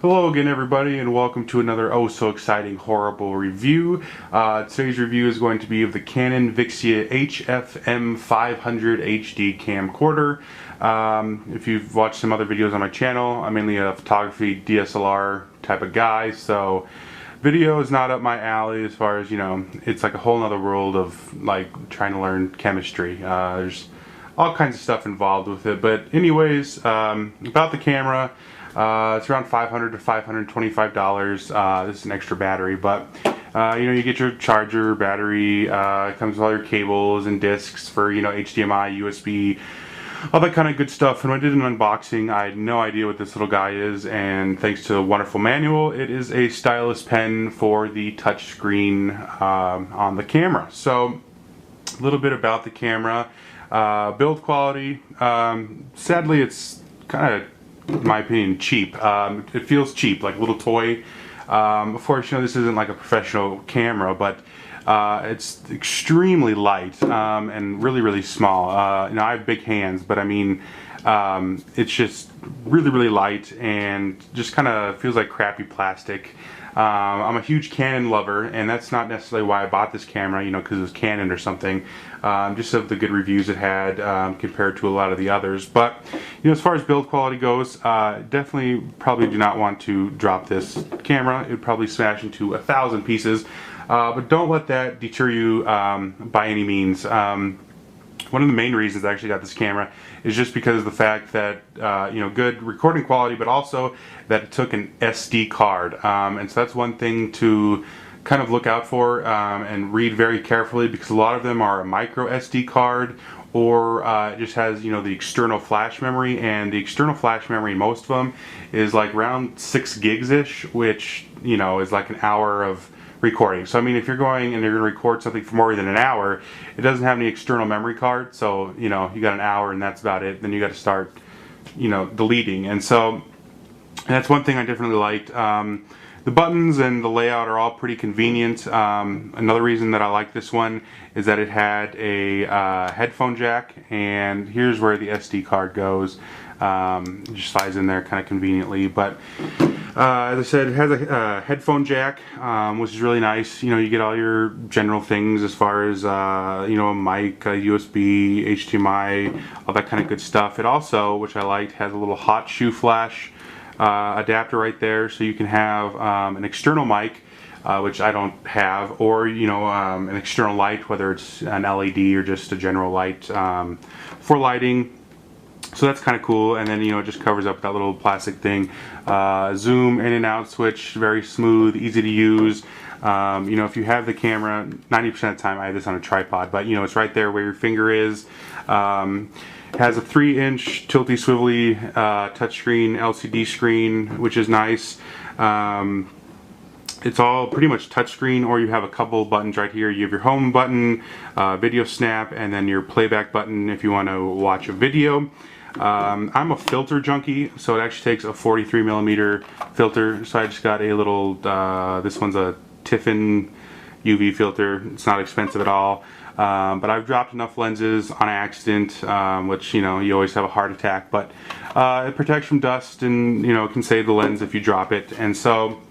Hello again everybody, and welcome to another oh so exciting horrible review. Today's review is going to be of the Canon VIXIA HF M500 HD camcorder. If you've watched some other videos on my channel, I'm mainly a photography DSLR type of guy, so video is not up my alley as far as, it's like a whole nother world of like trying to learn chemistry. There's all kinds of stuff involved with it, but anyways, about the camera. It's around $500 to $525. This is an extra battery, but you get your charger, battery, it comes with all your cables and discs for HDMI, USB, all that kind of good stuff. And when I did an unboxing, I had no idea what this little guy is, and thanks to a wonderful manual, it is a stylus pen for the touch screen on the camera. So a little bit about the camera. Build quality, sadly it's kind of, in my opinion, cheap. It feels cheap, like a little toy. Of course, this isn't like a professional camera, but it's extremely light and really small. I have big hands, but I mean, it's just really light and just kind of feels like crappy plastic. I'm a huge Canon lover, and that's not necessarily why I bought this camera, because it was Canon or something. Just of the good reviews it had compared to a lot of the others. But as far as build quality goes, definitely probably do not want to drop this camera. It would probably smash into 1,000 pieces. But don't let that deter you by any means. One of the main reasons I actually got this camera is just because of the fact that good recording quality, but also that it took an SD card, and so that's one thing to kind of look out for and read very carefully, because a lot of them are a micro SD card, or it just has the external flash memory, and the external flash memory in most of them is like around 6 gigs ish, which is like an hour of recording. So I mean, if you're going and you're going to record something for more than an hour, it doesn't have any external memory card, so you got an hour and that's about it. Then you got to start deleting, and so that's one thing I definitely liked. The buttons and the layout are all pretty convenient. Another reason that I like this one is that it had a headphone jack, and here's where the SD card goes. It just slides in there kind of conveniently, but as I said, it has a headphone jack, which is really nice. You get all your general things as far as a mic, a USB, HDMI, all that kind of good stuff. It also, which I liked, has a little hot shoe flash adapter right there, so you can have an external mic, which I don't have, or an external light, whether it's an LED or just a general light for lighting. So that's kind of cool, and then it just covers up that little plastic thing. Zoom in and out switch, very smooth, easy to use. If you have the camera, 90% of the time I have this on a tripod, but it's right there where your finger is. It has a 3-inch tilty swivelly touchscreen LCD screen, which is nice. It's all pretty much touchscreen, or you have a couple buttons right here. You have your home button, video snap, and then your playback button if you want to watch a video. I'm a filter junkie, so it actually takes a 43mm filter, so I just got a little, this one's a Tiffin UV filter. It's not expensive at all, but I've dropped enough lenses on accident, which you always have a heart attack, but it protects from dust, and can save the lens if you drop it. And so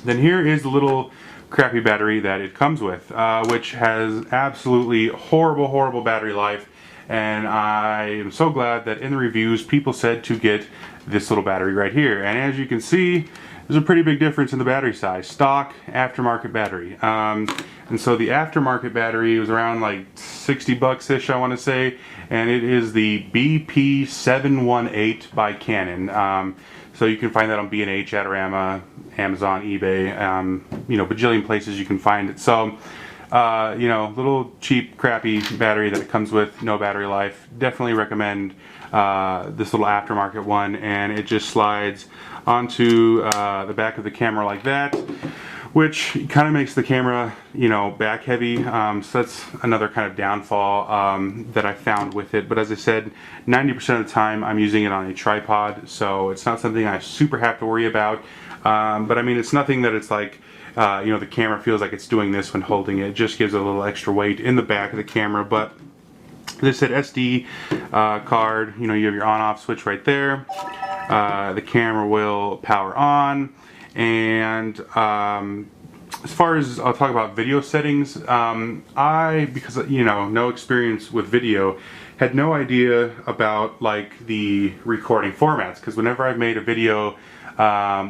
then here is the little crappy battery that it comes with, which has absolutely horrible battery life. And I am so glad that in the reviews people said to get this little battery right here. And as you can see, there's a pretty big difference in the battery size. Stock, aftermarket battery. And so the aftermarket battery was around like 60 bucks ish, I want to say. And it is the BP718 by Canon. So you can find that on B&H, Adorama, Amazon, eBay, bajillion places you can find it. So little cheap crappy battery that it comes with, no battery life. Definitely recommend this little aftermarket one, and it just slides onto the back of the camera like that, which kind of makes the camera back heavy. So that's another kind of downfall that I found with it. But as I said, 90% of the time I'm using it on a tripod, so it's not something I super have to worry about. But I mean, it's nothing that it's like the camera feels like it's doing this when holding it. It just gives it a little extra weight in the back of the camera. But This said SD card. You know, you have your on-off switch right there. The camera will power on, and as far as I'll talk about video settings, because you know, no experience with video, had no idea about like the recording formats, because whenever I've made a video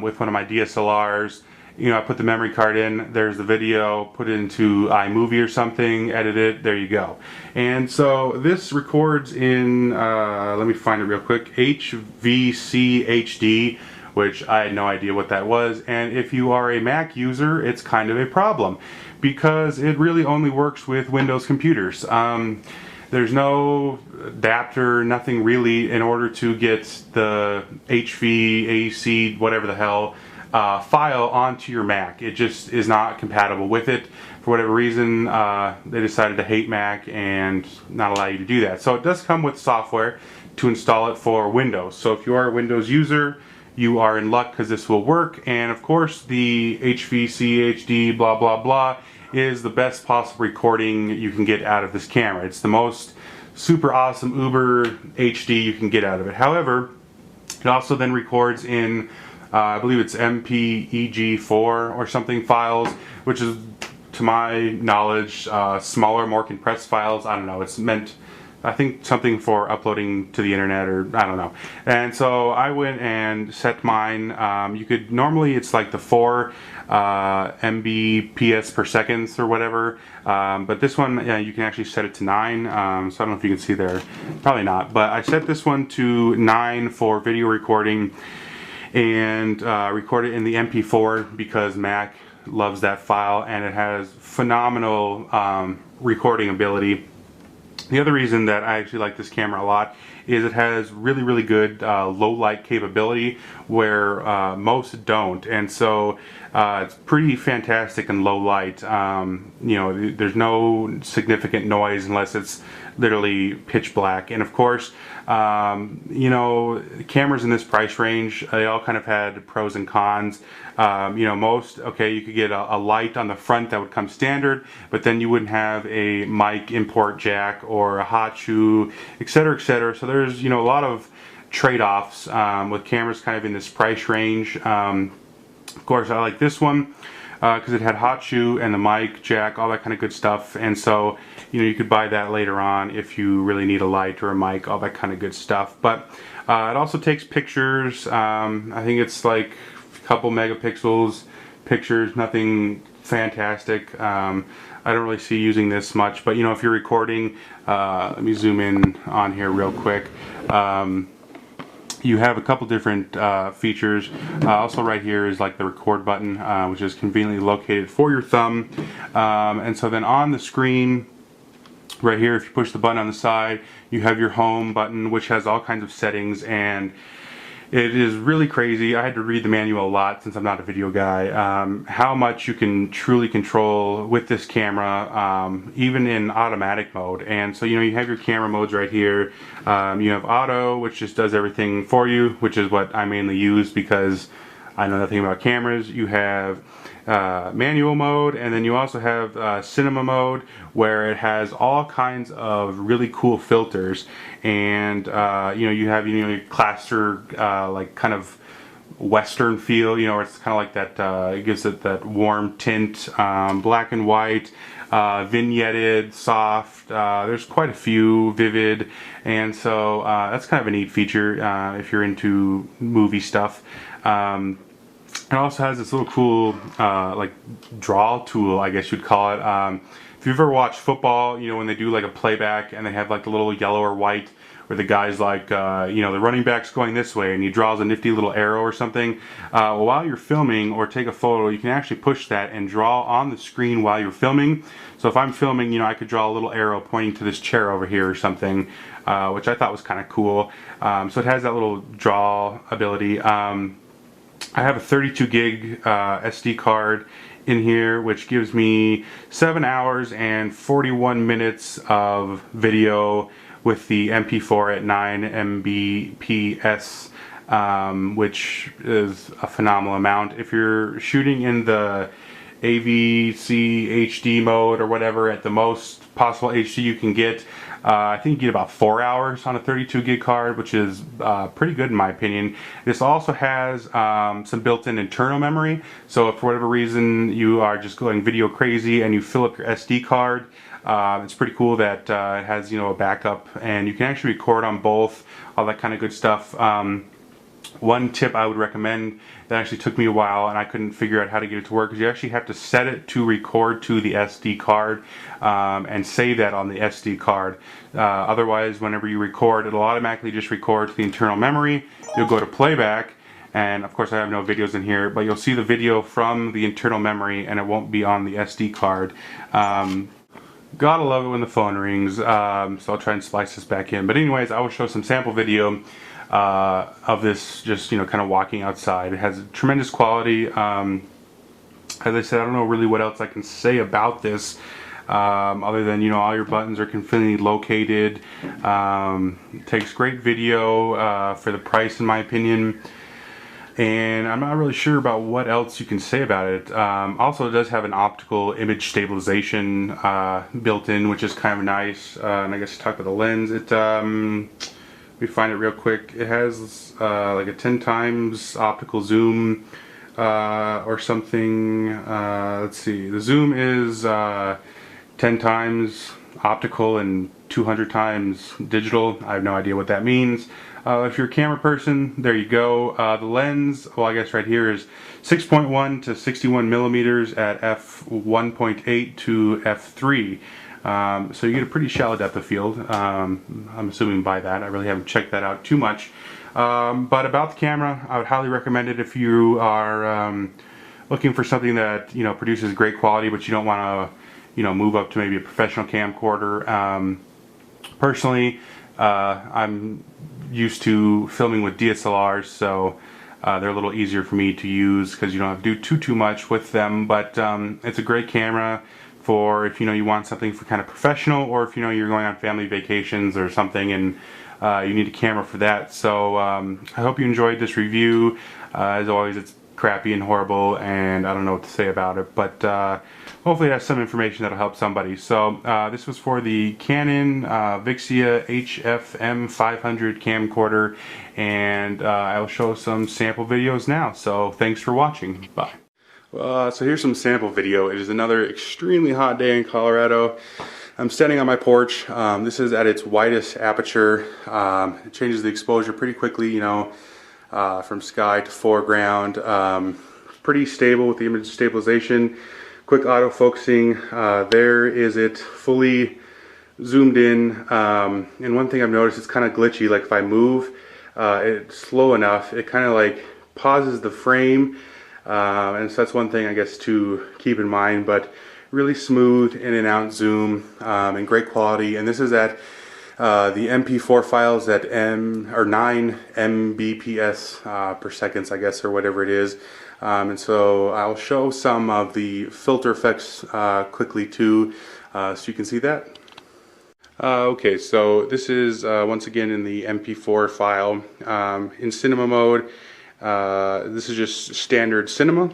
with one of my DSLRs, you know, I put the memory card in, there's the video, put it into iMovie or something, edit it, there you go. And so this records in, let me find it real quick, AVCHD, which I had no idea what that was. And if you are a Mac user, it's kind of a problem, because it really only works with Windows computers. There's no adapter, nothing really, in order to get the HV, whatever the hell, file onto your Mac. It just is not compatible with it. For whatever reason, they decided to hate Mac and not allow you to do that. So it does come with software to install it for Windows. So if you are a Windows user, you are in luck, because this will work. And of course, the HVCHD blah blah blah is the best possible recording you can get out of this camera. It's the most super awesome uber HD you can get out of it. However, it also then records in I believe it's MPEG-4 or something files, which is, to my knowledge, smaller, more compressed files. I don't know, it's meant, I think, something for uploading to the internet, or I don't know. And so I went and set mine. You could, normally it's like the 4 Mbps per second or whatever, but this one, yeah, you can actually set it to 9. So I don't know if you can see there, probably not, but I set this one to 9 for video recording, and record it in the MP4 because Mac loves that file, and it has phenomenal recording ability. The other reason that I actually like this camera a lot is it has really, really good low light capability, where most don't, and so it's pretty fantastic in low light. You know, there's no significant noise unless it's literally pitch black. And of course, you know, cameras in this price range, they all kind of had pros and cons. You know, most, okay, you could get a light on the front that would come standard, but then you wouldn't have a mic import jack or a hot shoe, etc., etc. So there's, you know, a lot of trade-offs with cameras kind of in this price range. Of course, I like this one because it had hot shoe and the mic jack, all that kind of good stuff. And so, you know, you could buy that later on if you really need a light or a mic, all that kind of good stuff. But it also takes pictures. I think it's like a couple megapixels pictures, nothing fantastic. I don't really see using this much, but you know, if you're recording, let me zoom in on here real quick. You have a couple different features. Also right here is like the record button, which is conveniently located for your thumb. And so then on the screen right here, if you push the button on the side, you have your home button, which has all kinds of settings, and it is really crazy. I had to read the manual a lot since I'm not a video guy. How much you can truly control with this camera, even in automatic mode. And so, you know, you have your camera modes right here. You have auto, which just does everything for you, which is what I mainly use because I know nothing about cameras. You have manual mode, and then you also have cinema mode, where it has all kinds of really cool filters. And you know, you have, you know, your cluster, like kind of western feel, you know, where it's kind of like that, it gives it that warm tint, black and white, vignetted, soft, there's quite a few, vivid, and so that's kind of a neat feature if you're into movie stuff. It also has this little cool like draw tool, I guess you'd call it. If you've ever watched football, you know, when they do like a playback and they have like the little yellow or white where the guy's like, you know, the running back's going this way and he draws a nifty little arrow or something. Well, while you're filming or take a photo, you can actually push that and draw on the screen while you're filming. So if I'm filming, you know, I could draw a little arrow pointing to this chair over here or something, which I thought was kind of cool. So it has that little draw ability. I have a 32 gig SD card in here, which gives me 7 hours and 41 minutes of video with the MP4 at 9 Mbps, which is a phenomenal amount. If you're shooting in the AVCHD mode or whatever, at the most possible HD you can get, I think you get about 4 hours on a 32 gig card, which is pretty good in my opinion. This also has some built-in internal memory, so if for whatever reason you are just going video crazy and you fill up your SD card, it's pretty cool that it has, you know, a backup, and you can actually record on both, all that kind of good stuff. One tip I would recommend that actually took me a while and I couldn't figure out how to get it to work is you actually have to set it to record to the SD card and save that on the SD card. Otherwise, whenever you record, it'll automatically just record to the internal memory. You'll go to playback, and of course I have no videos in here, but you'll see the video from the internal memory and it won't be on the SD card. Gotta love it when the phone rings, so I'll try and splice this back in. But anyways, I will show some sample video of this, just, you know, kind of walking outside. It has tremendous quality. As I said, I don't know really what else I can say about this, other than, you know, all your buttons are conveniently located. It takes great video for the price, in my opinion. And I'm not really sure about what else you can say about it. Also, it does have an optical image stabilization built in, which is kind of nice. And I guess to talk about the lens, it let me find it real quick. It has like a 10 times optical zoom or something. Let's see. The zoom is 10 times optical and 200 times digital. I have no idea what that means. If you're a camera person, there you go. The lens, well, I guess right here is 6.1 to 61 millimeters at f1.8 to f3. So you get a pretty shallow depth of field. I'm assuming by that. I really haven't checked that out too much. But about the camera, I would highly recommend it if you are looking for something that, you know, produces great quality, but you don't want to, you know, move up to maybe a professional camcorder. Personally, I'm used to filming with DSLRs, so they're a little easier for me to use because you don't have to do too much with them. But it's a great camera for if, you know, you want something for kind of professional, or if, you know, you're going on family vacations or something and you need a camera for that. So I hope you enjoyed this review. As always, it's crappy and horrible and I don't know what to say about it, but hopefully that's some information that'll help somebody. So this was for the Canon VIXIA HF M500 camcorder, and I'll show some sample videos now. So thanks for watching. Bye. So here's some sample video. It is another extremely hot day in Colorado. I'm standing on my porch. This is at its widest aperture. It changes the exposure pretty quickly, you know, from sky to foreground. Pretty stable with the image stabilization. Quick autofocusing. There is it, fully zoomed in. And one thing I've noticed, it's kind of glitchy. Like if I move it slow enough, it kind of like pauses the frame. And so that's one thing I guess to keep in mind. But really smooth in and out zoom, and great quality. And this is at the MP4 files at 9 Mbps per second, I guess, or whatever it is. And so I'll show some of the filter effects quickly too, so you can see that. Okay, so this is once again in the MP4 file. In cinema mode, this is just standard cinema.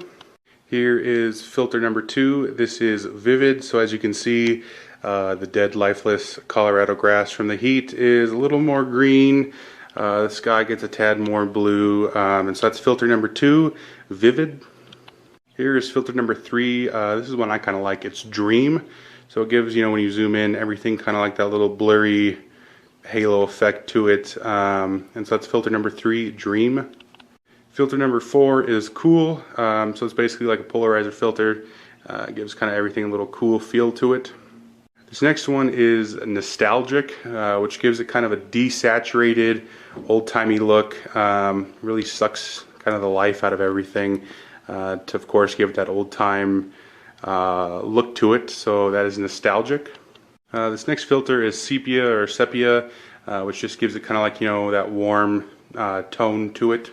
Here is filter number 2. This is vivid, so as you can see, the dead, lifeless Colorado grass from the heat is a little more green. The sky gets a tad more blue, and so that's filter number 2, vivid. Here is filter number 3. This is one I kind of like. It's dream. So it gives, you know, when you zoom in, everything kind of like that little blurry halo effect to it. And so that's filter number 3, dream. Filter number 4 is cool. So it's basically like a polarizer filter. It gives kind of everything a little cool feel to it. This next one is nostalgic, which gives it kind of a desaturated, old-timey look. Really sucks kind of the life out of everything to, of course, give it that old-time look to it. So that is nostalgic. This next filter is sepia, which just gives it kind of like, you know, that warm tone to it.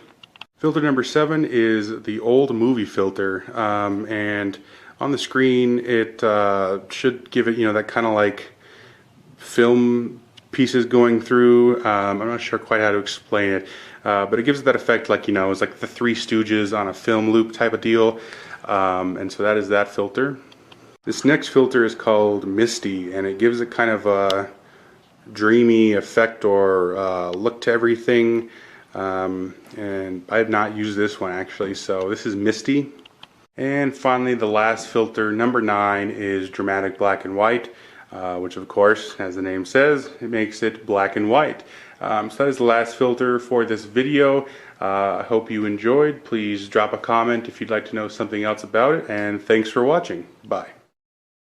Filter number 7 is the old movie filter, and on the screen it should give it, you know, that kind of like film pieces going through. I'm not sure quite how to explain it, but it gives it that effect, like, you know, it's like the Three Stooges on a film loop type of deal. And so that is that filter. This next filter is called Misty, and it gives it kind of a dreamy effect or look to everything. And I have not used this one actually, so this is Misty. And finally, the last filter, number 9, is Dramatic Black and White, which of course, as the name says, it makes it black and white. So that is the last filter for this video. I hope you enjoyed. Please drop a comment if you'd like to know something else about it, and thanks for watching. Bye.